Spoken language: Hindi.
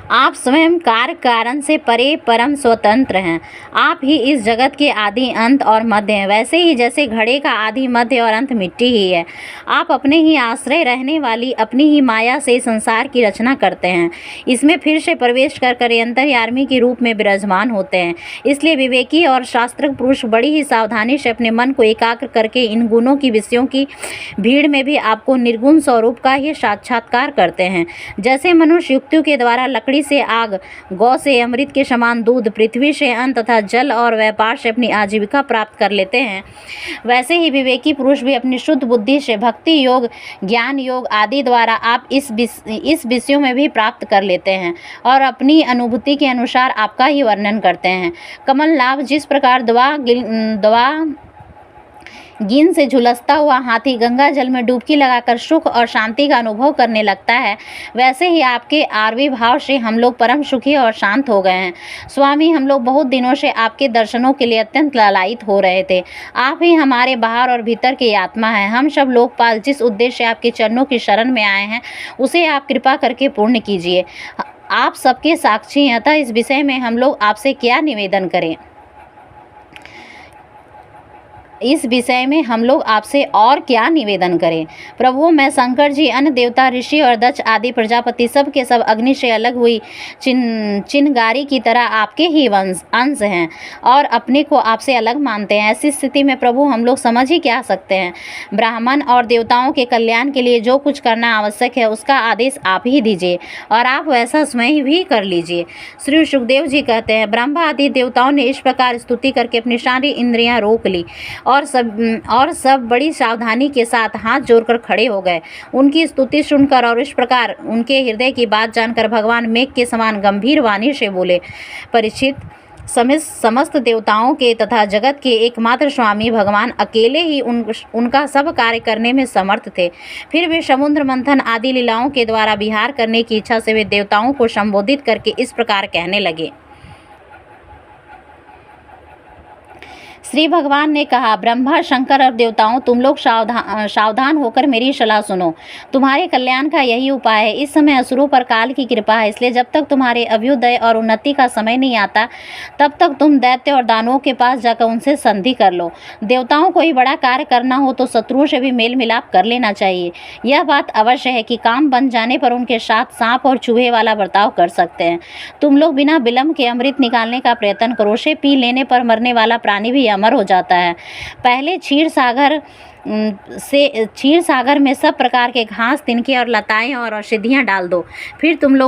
आप स्वयं कार्य कारण से परे परम स्वतंत्र हैं। आप ही इस जगत के आदि अंत और मध्य हैं। वैसे ही जैसे घड़े का आदि मध्य और अंत मिट्टी ही है, आप अपने ही आश्रय रहने वाली अपनी ही माया से संसार की रचना करते हैं। इसमें फिर से प्रवेश कर अंतर्यामी के रूप में विराजमान होते हैं। इसलिए विवेकी और शास्त्रज्ञ पुरुष बड़ी ही सावधानी से अपने मन को एकाग्र करके इन गुणों की विषयों की भीड़ में भी आपको निर्गुण स्वरूप का ही साक्षात्कार करते हैं। जैसे मनुष्य युक्तियों के द्वारा लकड़ी से आग, गौ से अमृत के समान दूध, पृथ्वी से अन्न तथा जल और व्यापार से अपनी आजीविका प्राप्त कर लेते हैं, वैसे ही विवेकी पुरुष भी अपनी शुद्ध बुद्धि से भक्ति योग, ज्ञान योग आदि द्वारा आप इस विषयों में भी प्राप्त कर लेते हैं और अपनी अनुभूति के अनुसार आपका ही वर्णन करते हैं। कमल लाभ जिस प्रकार दवा गिन से झुलसता हुआ हाथी गंगा जल में डुबकी लगाकर सुख और शांति का अनुभव करने लगता है, वैसे ही आपके आविर्भाव से हम लोग परम सुखी और शांत हो गए हैं। स्वामी, हम लोग बहुत दिनों से आपके दर्शनों के लिए अत्यंत लालायित हो रहे थे। आप ही हमारे बाहर और भीतर की आत्मा हैं। हम सब लोकपाल जिस उद्देश्य से आपके चरणों की शरण में आए हैं, उसे आप कृपा करके पूर्ण कीजिए। आप सबके साक्षी हैं, अतः इस विषय में हम लोग आपसे क्या निवेदन करें? इस विषय में हम लोग आपसे और क्या निवेदन करें? प्रभु, मैं शंकर जी, अन्य देवता, ऋषि और दक्ष आदि प्रजापति सब के सब अग्नि से अलग हुई चिनगारी की तरह आपके ही अंश हैं और अपने को आपसे अलग मानते हैं। ऐसी स्थिति में प्रभु हम लोग समझ ही क्या सकते हैं? ब्राह्मण और देवताओं के कल्याण के लिए जो कुछ करना आवश्यक है उसका आदेश आप ही दीजिए और आप वैसा स्वयं भी कर लीजिए। श्री सुखदेव जी कहते हैं, ब्रह्मा आदि देवताओं ने इस प्रकार स्तुति करके अपनी सारी इंद्रियां रोक ली और सब बड़ी सावधानी के साथ हाथ जोड़कर खड़े हो गए। उनकी स्तुति सुनकर और इस प्रकार उनके हृदय की बात जानकर भगवान मेघ के समान गंभीर वाणी से बोले, परीक्षित, समस्त देवताओं के तथा जगत के एकमात्र स्वामी भगवान अकेले ही उनका सब कार्य करने में समर्थ थे। फिर वे समुद्र मंथन आदि लीलाओं के द्वारा विहार करने की इच्छा से वे देवताओं को संबोधित करके इस प्रकार कहने लगे। श्री भगवान ने कहा, ब्रह्मा, शंकर और देवताओं, तुम लोग सावधान होकर मेरी सलाह सुनो। तुम्हारे कल्याण का यही उपाय है। इस समय असुरों पर काल की कृपा है, इसलिए जब तक तुम्हारे अभ्युदय और उन्नति का समय नहीं आता तब तक तुम दैत्य और दानवों के पास जाकर उनसे संधि कर लो। देवताओं को ही बड़ा कार्य करना हो तो शत्रुओं से भी मेल मिलाप कर लेना चाहिए। यह बात अवश्य है कि काम बन जाने पर उनके साथ सांप और चूहे वाला बर्ताव कर सकते हैं। तुम लोग बिना विलंब के अमृत निकालने का प्रयत्न करो। उसे पी लेने पर मरने वाला प्राणी भी अमर हो जाता है। पहले क्षीर सागर में सब प्रकार के घास, तिनके और लताएं और औषधियां डाल दो। फिर तुम लोग